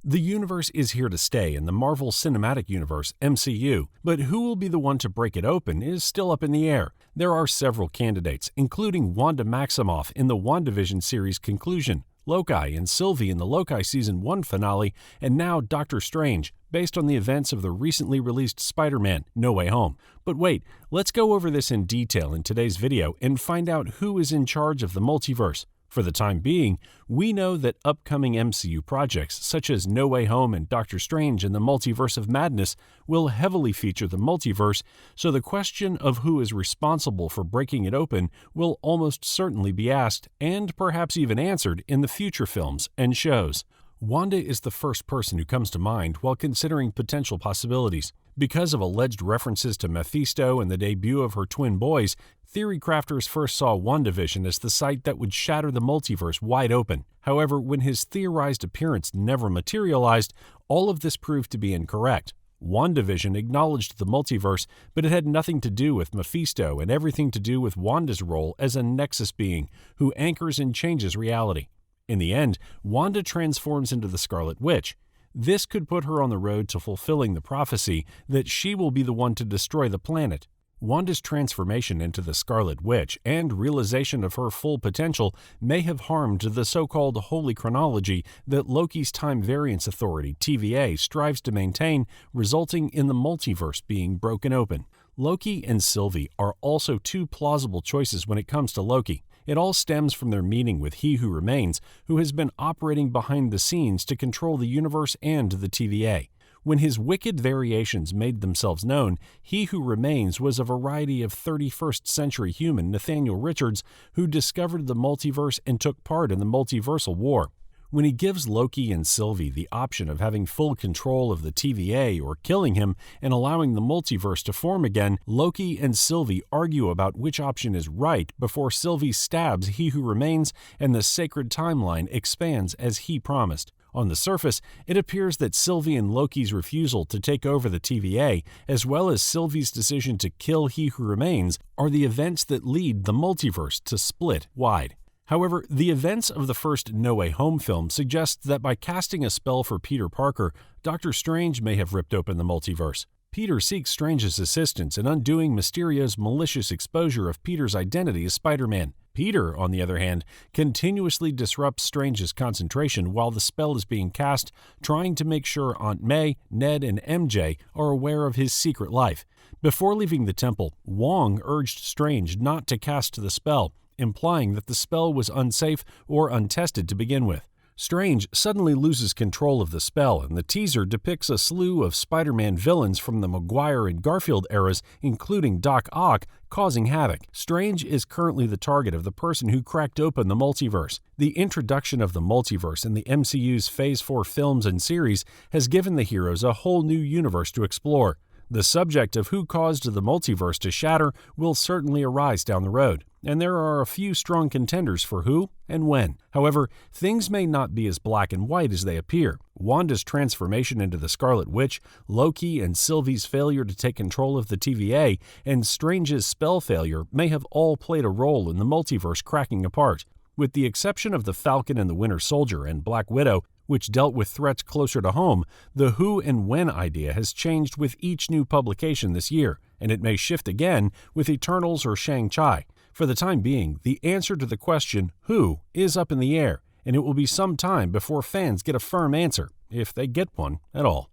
The universe is here to stay in the Marvel Cinematic Universe, MCU, but who will be the one to break it open is still up in the air. There are several candidates, including Wanda Maximoff in the WandaVision series conclusion, Loki and Sylvie in the Loki Season 1 finale, and now Doctor Strange, based on the events of the recently released Spider-Man: No Way Home. But wait, let's go over this in detail in today's video and find out who is in charge of the multiverse. For the time being, we know that upcoming MCU projects such as No Way Home and Doctor Strange and the Multiverse of Madness will heavily feature the multiverse, so the question of who is responsible for breaking it open will almost certainly be asked and perhaps even answered in the future films and shows. Wanda is the first person who comes to mind while considering potential possibilities. Because of alleged references to Mephisto and the debut of her twin boys, theory crafters first saw WandaVision as the site that would shatter the multiverse wide open. However, when his theorized appearance never materialized, all of this proved to be incorrect. WandaVision acknowledged the multiverse, but it had nothing to do with Mephisto and everything to do with Wanda's role as a Nexus being who anchors and changes reality. In the end, Wanda transforms into the Scarlet Witch. This could put her on the road to fulfilling the prophecy that she will be the one to destroy the planet. Wanda's transformation into the Scarlet Witch and realization of her full potential may have harmed the so-called holy chronology that Loki's Time Variance Authority, TVA, strives to maintain, resulting in the multiverse being broken open. Loki and Sylvie are also two plausible choices when it comes to Loki. It all stems from their meeting with He Who Remains, who has been operating behind the scenes to control the universe and the TVA. When his wicked variations made themselves known, He Who Remains was a variety of 31st century human Nathaniel Richards who discovered the multiverse and took part in the multiversal war. When he gives Loki and Sylvie the option of having full control of the TVA or killing him and allowing the multiverse to form again, Loki and Sylvie argue about which option is right before Sylvie stabs He Who Remains and the sacred timeline expands as he promised. On the surface, it appears that Sylvie and Loki's refusal to take over the TVA, as well as Sylvie's decision to kill He Who Remains, are the events that lead the multiverse to split wide. However, the events of the first No Way Home film suggest that by casting a spell for Peter Parker, Doctor Strange may have ripped open the multiverse. Peter seeks Strange's assistance in undoing Mysterio's malicious exposure of Peter's identity as Spider-Man. Peter, on the other hand, continuously disrupts Strange's concentration while the spell is being cast, trying to make sure Aunt May, Ned, and MJ are aware of his secret life. Before leaving the temple, Wong urged Strange not to cast the spell, implying that the spell was unsafe or untested to begin with. Strange suddenly loses control of the spell, and the teaser depicts a slew of Spider-Man villains from the Maguire and Garfield eras, including Doc Ock, causing havoc. Strange is currently the target of the person who cracked open the multiverse. The introduction of the multiverse in the MCU's Phase 4 films and series has given the heroes a whole new universe to explore. The subject of who caused the multiverse to shatter will certainly arise down the road, and there are a few strong contenders for who and when. However, things may not be as black and white as they appear. Wanda's transformation into the Scarlet Witch, Loki and Sylvie's failure to take control of the TVA, and Strange's spell failure may have all played a role in the multiverse cracking apart. With the exception of the Falcon and the Winter Soldier and Black Widow, which dealt with threats closer to home, the who and when idea has changed with each new publication this year, and it may shift again with Eternals or Shang-Chi. For the time being, the answer to the question who is up in the air, and it will be some time before fans get a firm answer, if they get one at all.